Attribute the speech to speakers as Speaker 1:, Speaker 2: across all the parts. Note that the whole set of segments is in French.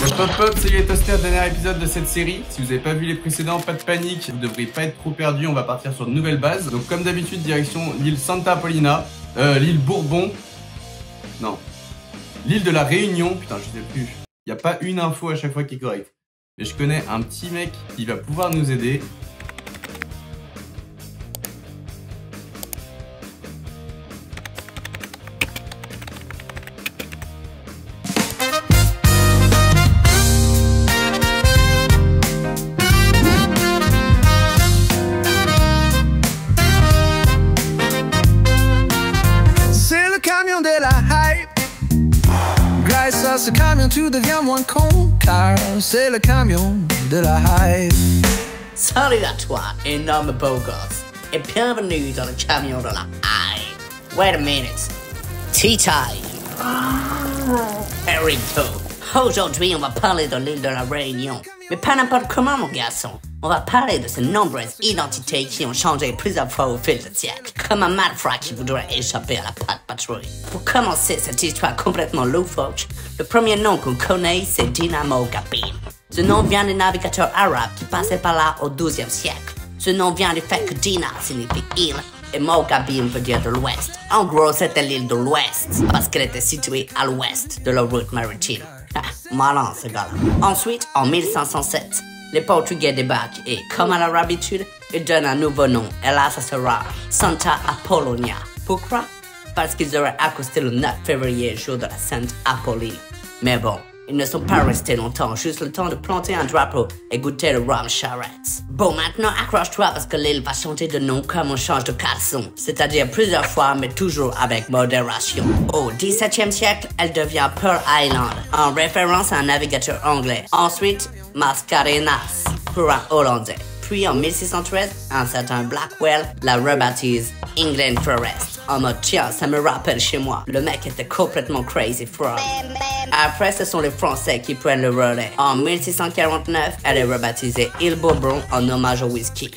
Speaker 1: Le pop-up, c'est les toasters, dernier épisode de cette série. Si vous n'avez pas vu les précédents, pas de panique, vous ne devrez pas être trop perdu, on va partir sur de nouvelles bases. Donc comme d'habitude, direction l'île Santa Paulina, l'île Bourbon, non, l'île de la Réunion, putain je sais plus. Il n'y a pas une info à chaque fois qui est correcte. Mais je connais un petit mec qui va pouvoir nous aider.
Speaker 2: De la hype. Grâce à ce camion, tu deviens moins con, car c'est le camion de la hype.
Speaker 3: Salut à toi, énorme beau gosse, et bienvenue dans le camion de la hype. Wait a minute. Tea time. Erito. Aujourd'hui, on va parler de l'île de la Réunion. Mais pas n'importe comment, mon garçon. On va parler de ces nombreuses identités qui ont changé plusieurs fois au fil des siècles. Comme un malfrat qui voudrait échapper à la patte patrouille. Pour commencer cette histoire complètement loufoque, le premier nom qu'on connaît, c'est Dinamo Gabin. Ce nom vient des navigateurs arabes qui passaient par là au XIIe siècle. Ce nom vient du fait que Dina signifie île et Mogabin veut dire de l'ouest. En gros, c'était l'île de l'ouest parce qu'elle était située à l'ouest de la route maritime. Malin ce gars-là. Ensuite, en 1507, les Portugais débarquent et, comme à leur habitude, ils donnent un nouveau nom. Et là, ça sera Santa Apollonia. Pourquoi? Parce qu'ils auraient accosté le 9 février, jour de la Sainte Apolline. Mais bon, ils ne sont pas restés longtemps, juste le temps de planter un drapeau et goûter le rhum charrette. Bon, maintenant accroche-toi parce que l'île va changer de nom comme on change de caleçon. C'est-à-dire plusieurs fois, mais toujours avec modération. Au XVIIe siècle, elle devient Pearl Island, en référence à un navigateur anglais. Ensuite, Mascarenas, pour un Hollandais. Puis en 1613, un certain Blackwell la rebaptise England Forest. En mode tiens, ça me rappelle chez moi. Le mec était complètement crazy frog. Après, ce sont les Français qui prennent le relais. En 1649, elle est rebaptisée Île Bourbon en hommage au whisky.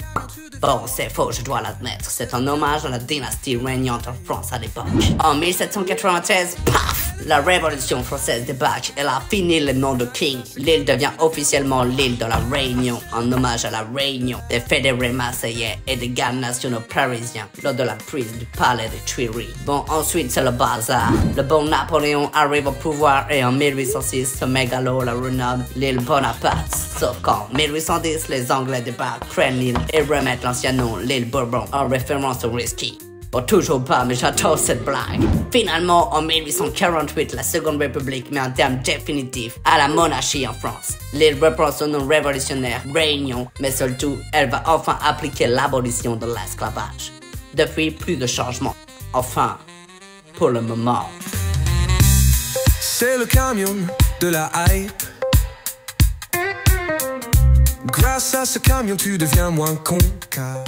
Speaker 3: Bon, c'est faux, je dois l'admettre. C'est un hommage à la dynastie régnante en France à l'époque. En 1793, paf! La Révolution française débarque et a fini le nom de King. L'île devient officiellement l'île de la Réunion, en hommage à la Réunion des fédérés marseillais et des gardes nationaux parisiens lors de la prise du palais des Tuileries. Bon, ensuite c'est le bazar. Le bon Napoléon arrive au pouvoir et en 1806, ce mégalo la renomme l'île Bonaparte. Sauf qu'en 1810, les Anglais débarquent, prennent l'île et remettent l'ancien nom, l'île Bourbon, en référence au whisky. Bon, toujours pas, mais j'adore cette blague. Finalement, en 1848, la Seconde République met un terme définitif à la monarchie en France. L'île reprend son nom révolutionnaire, Réunion, mais surtout, elle va enfin appliquer l'abolition de l'esclavage. Depuis, plus de changements. Enfin, pour le moment.
Speaker 2: C'est le camion de la hype. Grâce à ce camion, tu deviens moins con, car...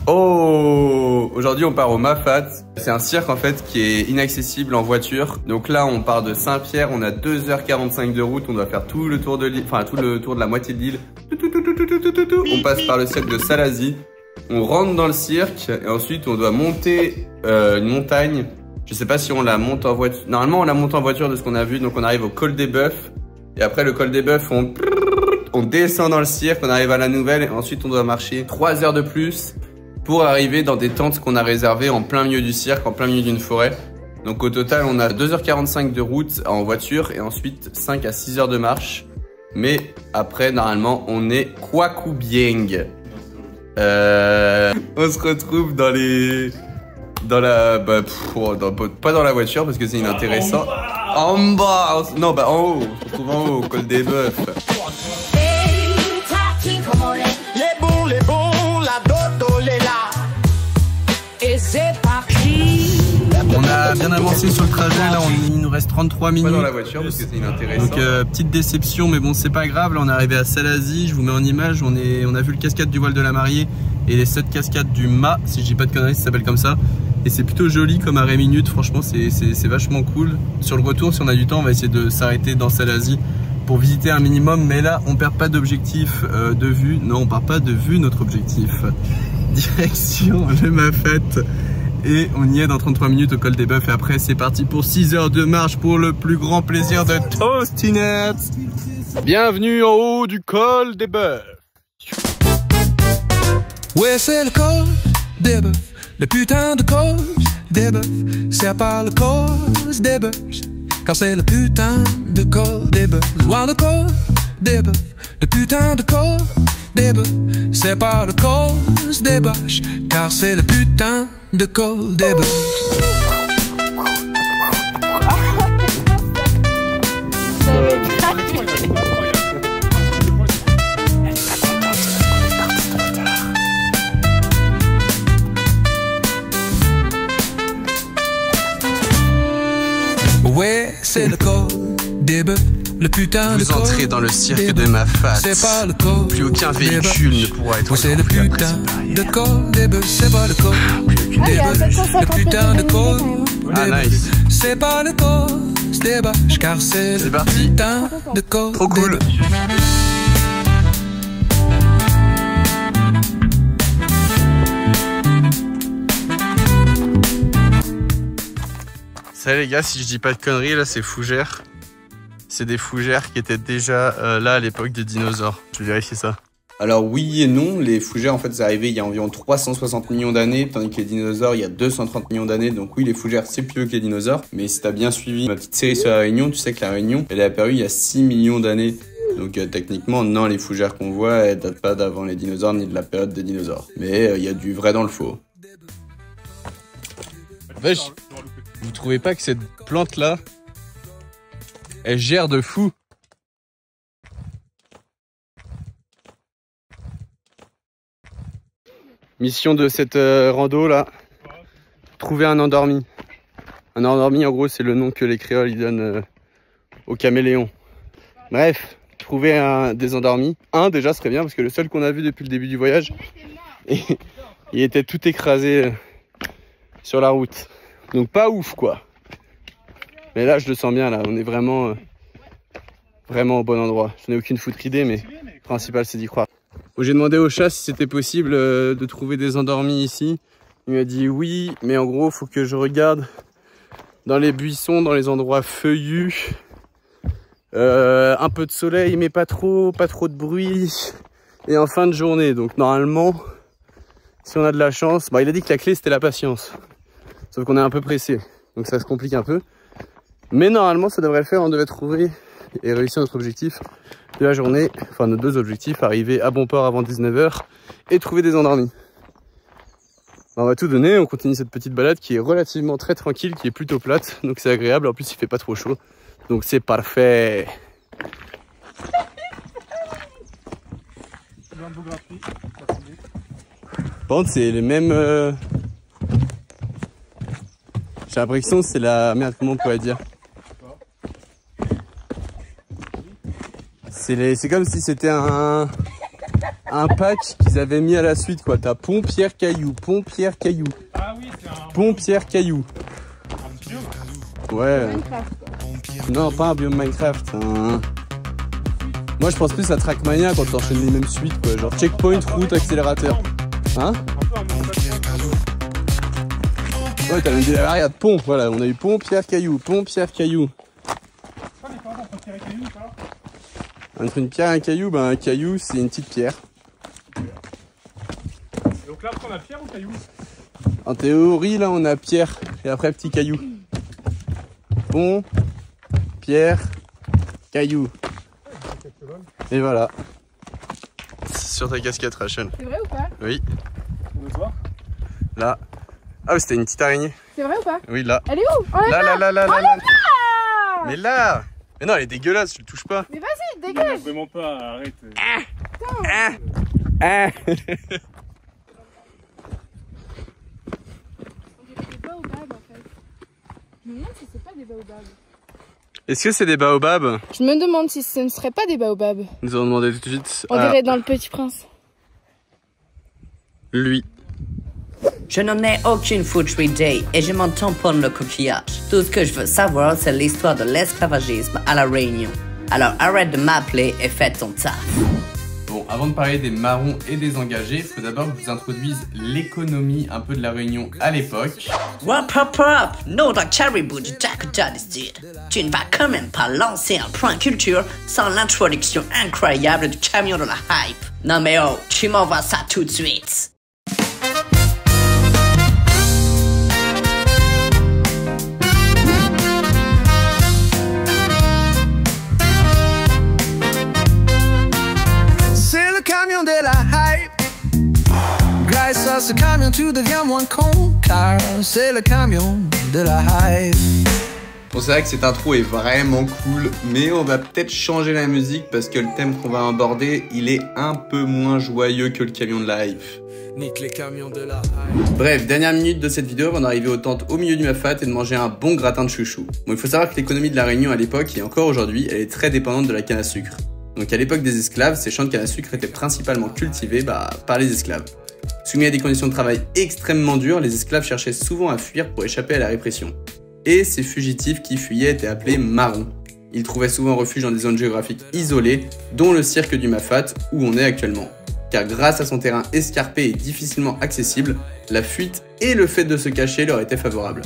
Speaker 1: Oh, aujourd'hui on part au Mafat. C'est un cirque en fait qui est inaccessible en voiture. Donc là on part de Saint-Pierre, on a 2h45 de route, on doit faire tout le tour de l'île, enfin tout le tour de la moitié de l'île. On passe par le cirque de Salazie, on rentre dans le cirque et ensuite on doit monter une montagne. Je sais pas si on la monte en voiture, normalement on la monte en voiture de ce qu'on a vu. Donc on arrive au col des Bœufs et après le col des Bœufs on descend dans le cirque, on arrive à la Nouvelle et ensuite on doit marcher 3 heures de plus pour arriver dans des tentes qu'on a réservées en plein milieu du cirque, en plein milieu d'une forêt. Donc au total, on a 2h45 de route en voiture et ensuite 5 à 6 heures de marche. Mais après, normalement, on est Kwakubieng. On se retrouve dans les... Dans la... Bah, pas dans la voiture parce que c'est inintéressant. En bas. Non, bah en haut. On se retrouve en haut, au col des Bœufs.
Speaker 4: Les bons, la dodo, les là. Et c'est parti.
Speaker 1: On a bien avancé sur le trajet, là il nous reste 33 minutes. Pas dans la voiture parce que c'est inintéressant. Donc petite déception, mais bon c'est pas grave, là on est arrivé à Salazie, je vous mets en image, on a vu le cascade du voile de la mariée et les 7 cascades du mât, si je dis pas de conneries, ça s'appelle comme ça. Et c'est plutôt joli comme arrêt minute, franchement c'est vachement cool. Sur le retour, si on a du temps, on va essayer de s'arrêter dans Salazie pour visiter un minimum, mais là on perd pas d'objectif de vue. Non, on perd pas de vue notre objectif. Direction le Mafat. Et on y est dans 33 minutes au col des Bœufs. Et après, c'est parti pour 6 heures de marche pour le plus grand plaisir de Toastinette. Bienvenue en haut du col des Bœufs.
Speaker 2: Ouais, c'est le col des Bœufs, le putain de col des Bœufs. C'est pas le col des Bœufs, car c'est le putain de col des Bœufs. Ouais, le col des Bœufs, le putain de col des Bœufs. C'est pas le col des Bœufs, car c'est le putain de col des Bœufs. Ouais, c'est le col des Bœufs, le putain de col.
Speaker 1: Vous entrez dans le cirque de ma face.
Speaker 2: C'est pas le col.
Speaker 1: Plus aucun véhicule ne pourra être.
Speaker 2: C'est le putain de col des Bœufs. C'est pas le col des Bœufs, le putain de col.
Speaker 1: Ah nice.
Speaker 2: C'est pas le col des Bœufs, car c'est le putain de col.
Speaker 1: Trop cool. Salut les gars, si je dis pas de conneries, là c'est fougères. C'est des fougères qui étaient déjà là à l'époque des dinosaures. Je vais vérifier ça. Alors oui et non, les fougères en fait c'est arrivé il y a environ 360 millions d'années, tandis que les dinosaures il y a 230 millions d'années. Donc oui, les fougères c'est plus vieux que les dinosaures. Mais si t'as bien suivi ma petite série sur la Réunion, tu sais que la Réunion elle est apparue il y a 6 millions d'années. Donc techniquement non, les fougères qu'on voit elles datent pas d'avant les dinosaures ni de la période des dinosaures. Mais il y a du vrai dans le faux. Wesh, vous trouvez pas que cette plante là elle gère de fou? Mission de cette rando là, trouver un endormi. Un endormi en gros c'est le nom que les créoles ils donnent aux caméléons. Bref, trouver des endormis. Un déjà serait bien parce que le seul qu'on a vu depuis le début du voyage, il était tout écrasé sur la route. Donc pas ouf quoi. Mais là je le sens bien là, on est vraiment au bon endroit. Je n'ai aucune foutre idée mais le principal c'est d'y croire. J'ai demandé au chat si c'était possible de trouver des endormis ici. Il m'a dit oui, mais en gros faut que je regarde dans les buissons, dans les endroits feuillus. Un peu de soleil mais pas trop de bruit. Et en fin de journée, donc normalement, si on a de la chance, bah il a dit que la clé c'était la patience. Sauf qu'on est un peu pressé, donc ça se complique un peu. Mais normalement ça devrait le faire, on devait trouver et réussir notre objectif de la journée, enfin nos deux objectifs, arriver à bon port avant 19 h et trouver des endormis. On va tout donner, on continue cette petite balade qui est relativement très tranquille, qui est plutôt plate, donc c'est agréable, en plus il fait pas trop chaud, donc c'est parfait. Par contre c'est les mêmes... J'ai l'impression que c'est la... Merde, comment on pourrait dire? C'est comme si c'était un patch qu'ils avaient mis à la suite quoi. T'as pont, pierre, caillou, pont, pierre, caillou.
Speaker 5: Ah oui, c'est un...
Speaker 1: Pont, pierre, caillou.
Speaker 5: Un petit biome.
Speaker 1: Ouais.
Speaker 6: Minecraft, quoi.
Speaker 1: Non, pas un biome Minecraft. Moi je pense plus à Trackmania quand t'enchaînes les mêmes suites quoi. Genre checkpoint, route, accélérateur. Hein?
Speaker 5: Un peu un montage.
Speaker 1: Ouais, t'as même dit la variante pont. Voilà, on a eu pont, pierre, caillou, pont, pierre, caillou.
Speaker 5: C'est quoi les différences entre pierre et caillou ou pas?
Speaker 1: Entre une pierre et un caillou, bah un caillou c'est une petite pierre.
Speaker 5: Et donc là, après, on a pierre ou caillou?
Speaker 1: En théorie, là on a pierre et après petit caillou. Pont, pierre, caillou. Et voilà. C'est sur ta casquette, Rachel.
Speaker 6: C'est vrai ou pas?
Speaker 1: Oui,
Speaker 5: On veut voir.
Speaker 1: là. Ah, c'était une petite araignée.
Speaker 6: C'est vrai ou pas?
Speaker 1: Oui, là.
Speaker 6: Elle est où? On
Speaker 1: Là, là, là, là, là, là.
Speaker 6: Ah,
Speaker 1: Mais là! Mais non, elle est dégueulasse, je le touche pas.
Speaker 6: mais vas-y,
Speaker 5: Non,
Speaker 6: dégage!
Speaker 5: vraiment pas, arrête.
Speaker 1: Ah. Ah.
Speaker 6: On dirait des baobabs en fait. Je me demande si c'est pas des baobabs.
Speaker 1: Est-ce que c'est des baobabs?
Speaker 6: Je me demande si ce ne serait pas des baobabs.
Speaker 1: Nous allons demander tout de suite
Speaker 6: On
Speaker 1: à
Speaker 6: dirait dans Le Petit Prince.
Speaker 1: lui.
Speaker 3: Je n'en ai aucune foutre idée et je m'en tamponne le coquillage. Tout ce que je veux savoir, c'est l'histoire de l'esclavagisme à la Réunion. Alors arrête de m'appeler et fais ton taf.
Speaker 1: Bon, avant de parler des marrons et des engagés, il faut d'abord que je vous introduise l'économie un peu de la Réunion à l'époque.
Speaker 3: Wop hop hop, nom d'un caribou du Dakota du Sud. Tu ne vas quand même pas lancer un point culture sans l'introduction incroyable du camion de la hype. Non mais oh, tu m'envoies ça tout de suite.
Speaker 2: C'est le camion de la hype. Grâce à ce camion, tu deviens moins con, car c'est le camion de la hype.
Speaker 1: Bon, c'est vrai que cette intro est vraiment cool, mais on va peut-être changer la musique parce que le thème qu'on va aborder, il est un peu moins joyeux que le camion de la hype.
Speaker 2: Nique les camions de la hype.
Speaker 1: Bref, dernière minute de cette vidéo avant d'arriver aux tentes au milieu du Mafat et de manger un bon gratin de chouchou. Bon, il faut savoir que l'économie de la Réunion à l'époque et encore aujourd'hui, elle est très dépendante de la canne à sucre. Donc à l'époque des esclaves, ces champs de canne à sucre étaient principalement cultivés par les esclaves. Soumis à des conditions de travail extrêmement dures, les esclaves cherchaient souvent à fuir pour échapper à la répression. Et ces fugitifs qui fuyaient étaient appelés marrons. Ils trouvaient souvent refuge dans des zones géographiques isolées, dont le cirque du Mafat, où on est actuellement. Car grâce à son terrain escarpé et difficilement accessible, la fuite et le fait de se cacher leur étaient favorables.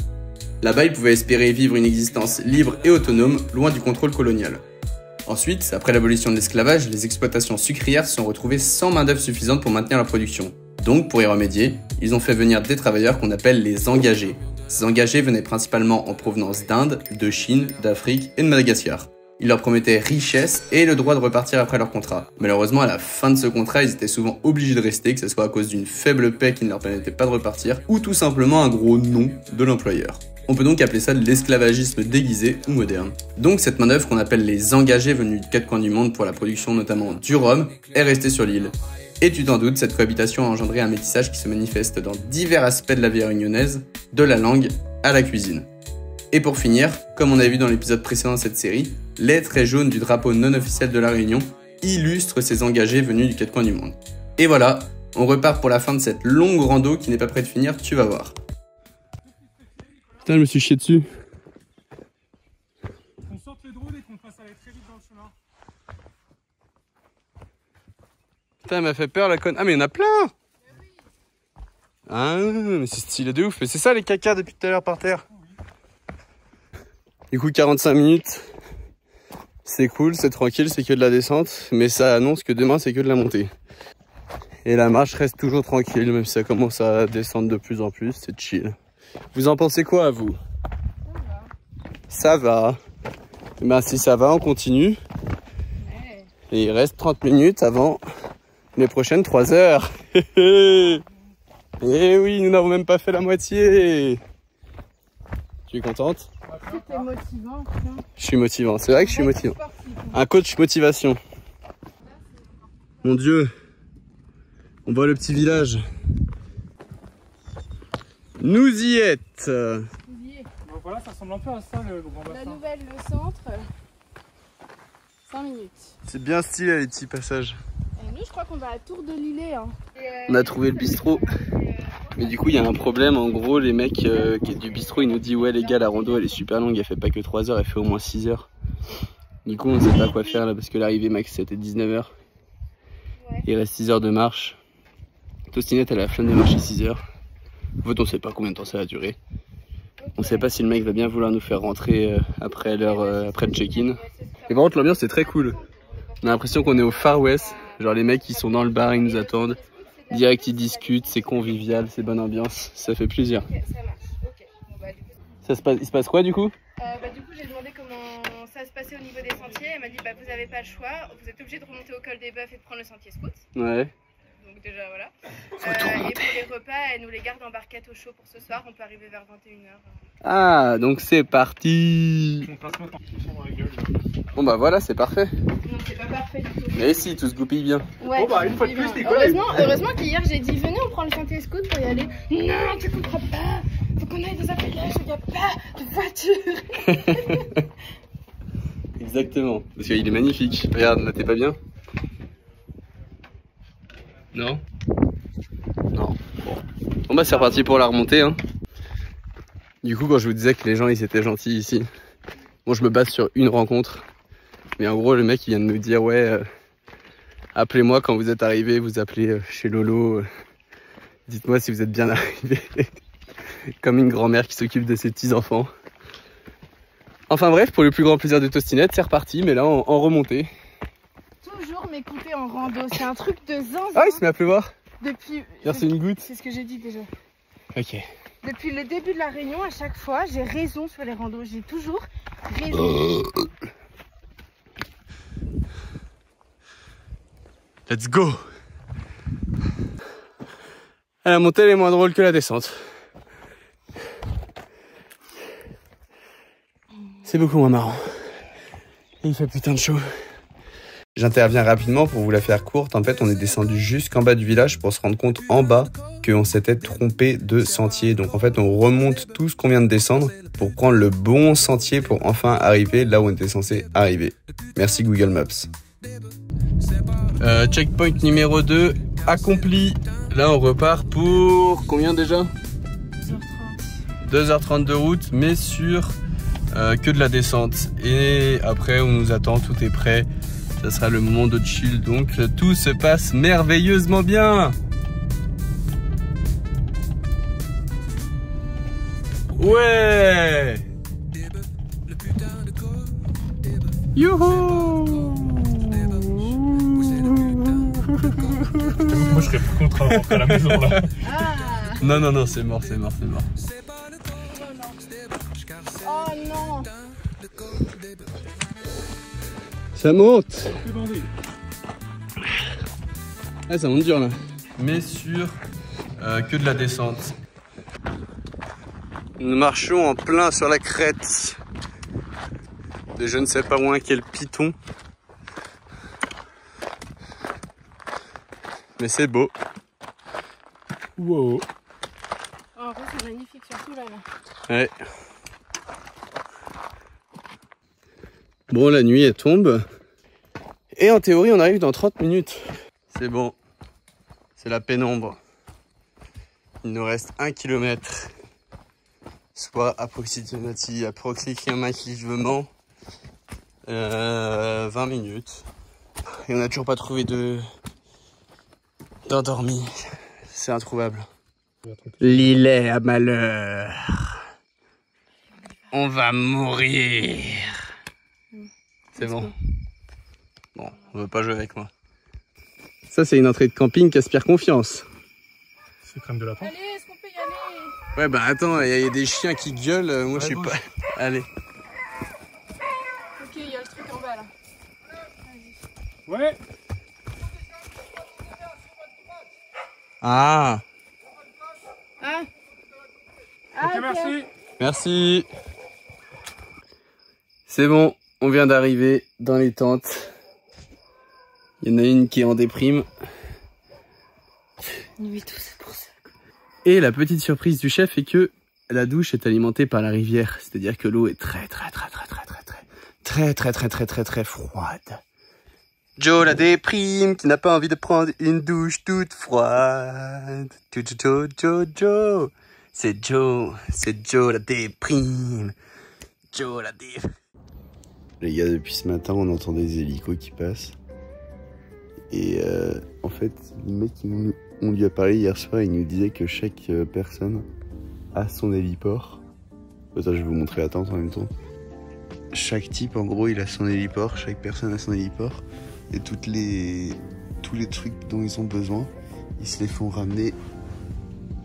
Speaker 1: Là-bas, ils pouvaient espérer vivre une existence libre et autonome, loin du contrôle colonial. Ensuite, après l'abolition de l'esclavage, les exploitations sucrières se sont retrouvées sans main-d'œuvre suffisante pour maintenir leur production. Donc, pour y remédier, ils ont fait venir des travailleurs qu'on appelle les engagés. Ces engagés venaient principalement en provenance d'Inde, de Chine, d'Afrique et de Madagascar. Ils leur promettaient richesse et le droit de repartir après leur contrat. Malheureusement, à la fin de ce contrat, ils étaient souvent obligés de rester, que ce soit à cause d'une faible paie qui ne leur permettait pas de repartir, ou tout simplement un gros non de l'employeur. On peut donc appeler ça de l'esclavagisme déguisé ou moderne. Donc cette main-d'œuvre qu'on appelle les engagés venus des quatre coins du monde pour la production notamment du rhum est restée sur l'île. Et tu t'en doutes, cette cohabitation a engendré un métissage qui se manifeste dans divers aspects de la vie réunionnaise, de la langue à la cuisine. Et pour finir, comme on a vu dans l'épisode précédent de cette série, les traits jaunes du drapeau non officiel de la Réunion illustrent ces engagés venus du quatre coins du monde. Et voilà, on repart pour la fin de cette longue rando qui n'est pas près de finir, tu vas voir. Putain, je me suis chié dessus.
Speaker 5: On sorte les drones et qu'on fasse aller très vite dans le chemin.
Speaker 1: Putain, elle m'a fait peur la conne. Ah, mais il y en a plein! Ah, mais c'est stylé de ouf. Mais c'est ça les cacas depuis tout à l'heure par terre. Du coup, 45 minutes. C'est cool, c'est tranquille, c'est que de la descente. Mais ça annonce que demain, c'est que de la montée. Et la marche reste toujours tranquille, même si ça commence à descendre de plus en plus. C'est chill. Vous en pensez quoi, à vous? Ça va. Ben, si ça va, on continue.
Speaker 6: Ouais.
Speaker 1: Et il reste 30 minutes avant les prochaines 3 heures. Et oui, nous n'avons même pas fait la moitié. Tu es contente?
Speaker 6: C'était motivant, putain.
Speaker 1: Je suis motivant, c'est vrai que je suis motivant. Un coach motivation. Mon Dieu, on voit le petit village. Nous y êtes.
Speaker 5: Donc voilà, ça ressemble un peu à ça le grand
Speaker 6: La
Speaker 5: bassin.
Speaker 6: nouvelle, le centre. 5 minutes.
Speaker 1: C'est bien stylé les petits passages.
Speaker 6: Et nous, je crois qu'on va à Tour de Lillet. Hein.
Speaker 1: On a trouvé le bistrot. Mais du coup, il y a un problème. En gros, les mecs du bistrot, ils nous disent ouais les gars, la rando elle est super longue, elle fait pas que 3 heures, elle fait au moins 6 heures. Du coup, on sait pas quoi faire là parce que l'arrivée max c'était 19 heures.
Speaker 6: Ouais.
Speaker 1: Il reste 6 heures de marche. Tostinette elle a la flemme de marcher 6 heures. En fait, on sait pas combien de temps ça va durer. On sait pas si le mec va bien vouloir nous faire rentrer après le check-in. Et par contre, l'ambiance c'est très cool. On a l'impression qu'on est au Far West. Genre les mecs qui sont dans le bar, ils nous attendent. Direct ils discutent, c'est convivial, c'est bonne ambiance, ça fait plaisir.
Speaker 6: Ok, ça marche. Ok. Bon, bah, du coup,
Speaker 1: Il se passe quoi du coup?
Speaker 6: du coup, j'ai demandé comment ça se passait au niveau des sentiers. Elle m'a dit bah, vous avez pas le choix, vous êtes obligé de remonter au col des Bœufs et de prendre le sentier scout.
Speaker 1: Ouais.
Speaker 6: Donc, déjà, voilà. Et pour les repas, elle nous les garde en barquette au chaud pour ce soir. On peut arriver vers 21h.
Speaker 1: Ah, donc c'est parti.
Speaker 5: On passe notre temps dans la gueule.
Speaker 1: Bon bah voilà, c'est parfait.
Speaker 6: Non, c'est pas parfait du tout.
Speaker 1: Mais si, tout se goupille bien.
Speaker 6: Ouais,
Speaker 5: Bon, bah, une fois de plus, Nicolas,
Speaker 6: heureusement qu'hier j'ai dit venez, on prend le sentier scout pour y aller. Non, tu comprends pas. Faut qu'on aille dans un village où il n'y a pas de voiture.
Speaker 1: Exactement. Parce qu'il est magnifique. Regarde, là t'es pas bien? Non? Non. Bon bah c'est reparti pour la remontée hein. Du coup quand je vous disais que les gens ils étaient gentils ici, bon je me base sur une rencontre, mais en gros le mec il vient de nous dire ouais Appelez-moi quand vous êtes arrivé, vous appelez chez Lolo. Dites-moi si vous êtes bien arrivé. Comme une grand-mère qui s'occupe de ses petits-enfants. Enfin bref, pour le plus grand plaisir de Tostinette, c'est reparti, mais là en remontée.
Speaker 6: Toujours m'écouter en rando, c'est un truc de zinzin.
Speaker 1: Ah, il se met à pleuvoir.
Speaker 6: Depuis...
Speaker 1: C'est une goutte.
Speaker 6: C'est ce que j'ai dit déjà.
Speaker 1: Ok.
Speaker 6: Depuis le début de la réunion, à chaque fois, j'ai raison sur les randos. J'ai toujours raison.
Speaker 1: Let's go. La montée elle est moins drôle que la descente. C'est beaucoup moins marrant. Et il fait putain de chaud. J'interviens rapidement pour vous la faire courte. En fait, on est descendu jusqu'en bas du village pour se rendre compte en bas qu'on s'était trompé de sentier. Donc en fait, on remonte tout ce qu'on vient de descendre pour prendre le bon sentier pour enfin arriver là où on était censé arriver. Merci Google Maps. Checkpoint numéro 2 accompli. Là, on repart pour combien déjà? 2h30 de route, mais sur que de la descente. Et après, on nous attend, tout est prêt. Ça sera le moment de chill, donc tout se passe merveilleusement bien. Ouais. Youhou.
Speaker 5: Moi je serais plus contre à rentrer à la maison là.
Speaker 1: Non, non, non, c'est mort, c'est mort, c'est mort.
Speaker 6: Oh non.
Speaker 1: Ça monte. Ah, ça monte dur là. Mais sur que de la descente. Nous marchons en plein sur la crête de je ne sais pas moins quel piton. Mais c'est beau. Wow.
Speaker 6: Oh, en vrai, c'est magnifique, surtout là.
Speaker 1: Ouais. Bon, la nuit elle tombe. Et en théorie, on arrive dans 30 minutes. C'est bon. C'est la pénombre. Il nous reste 1 km. Soit approximativement 20 minutes. Et on n'a toujours pas trouvé d'endormi. C'est introuvable. L'île est à malheur. On va mourir. C'est bon. Bon, on veut pas jouer avec moi. Ça, c'est une entrée de camping qui aspire confiance.
Speaker 5: C'est crème de lapin.
Speaker 6: Allez, est-ce qu'on peut y aller?
Speaker 1: Ouais, bah attends, il y a des chiens qui gueulent. Moi, je suis pas. Allez.
Speaker 6: Ok, il y a le truc en bas là.
Speaker 5: Ouais.
Speaker 1: Ah.
Speaker 6: Hein?
Speaker 5: Ok, merci.
Speaker 1: Merci. C'est bon, on vient d'arriver dans les tentes. Il y en a une qui est en déprime.
Speaker 6: Nuit tout, c'est pour ça.
Speaker 1: Et la petite surprise du chef est que la douche est alimentée par la rivière. C'est-à-dire que l'eau est très froide. Joe la déprime qui n'a pas envie de prendre une douche toute froide. Joe. C'est Joe la déprime. Joe la déprime. Les gars, depuis ce matin, on entend des hélicos qui passent. Et en fait, les mecs, on lui a parlé hier soir, il nous disait que chaque personne a son héliport. Ça, je vais vous montrer la tente en même temps. Chaque type, en gros, il a son héliport, chaque personne a son héliport. Et tous les trucs dont ils ont besoin, ils se les font ramener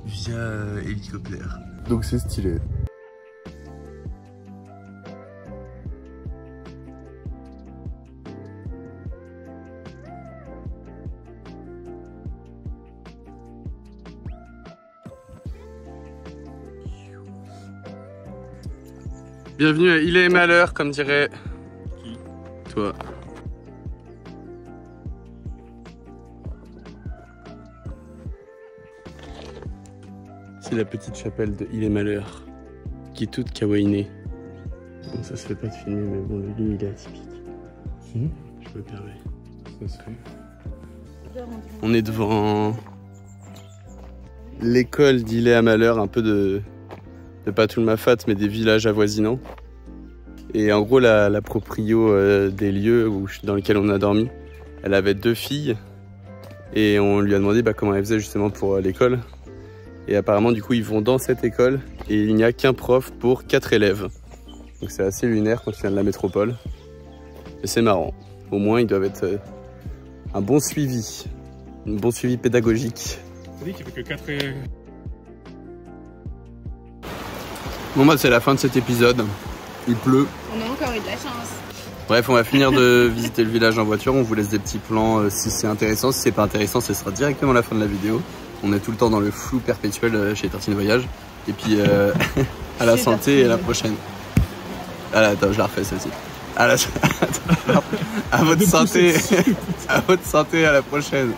Speaker 1: via hélicoptère. Donc c'est stylé. Bienvenue à Île et Malheur, comme dirait toi. C'est la petite chapelle de Île et Malheur, qui est toute kawaiinée. Bon, ça se fait pas de filmer, mais bon, le lit il est atypique. Je me permets. Ça se fait. On est devant l'école d'Île et Malheur, un peu de pas tout le Mafat, mais des villages avoisinants. Et en gros, la proprio des lieux dans lesquels on a dormi, Elle avait 2 filles et on lui a demandé comment elle faisait justement pour l'école. Et apparemment du coup ils vont dans cette école et il n'y a qu'un prof pour 4 élèves. Donc c'est assez lunaire quand tu viens de la métropole. Et c'est marrant. Au moins ils doivent être un bon suivi pédagogique.
Speaker 5: Tu dis qu'il fait que 4
Speaker 1: Bon bah c'est la fin de cet épisode. Il pleut.
Speaker 6: On a encore eu de la chance.
Speaker 1: Bref, on va finir de visiter le village en voiture. On vous laisse des petits plans si c'est intéressant. Si c'est pas intéressant, ce sera directement la fin de la vidéo. On est tout le temps dans le flou perpétuel chez Tartine Voyage. Et puis à la santé et à la prochaine. Ah, attends, je la refais celle-ci. À votre santé. À votre santé, à la prochaine.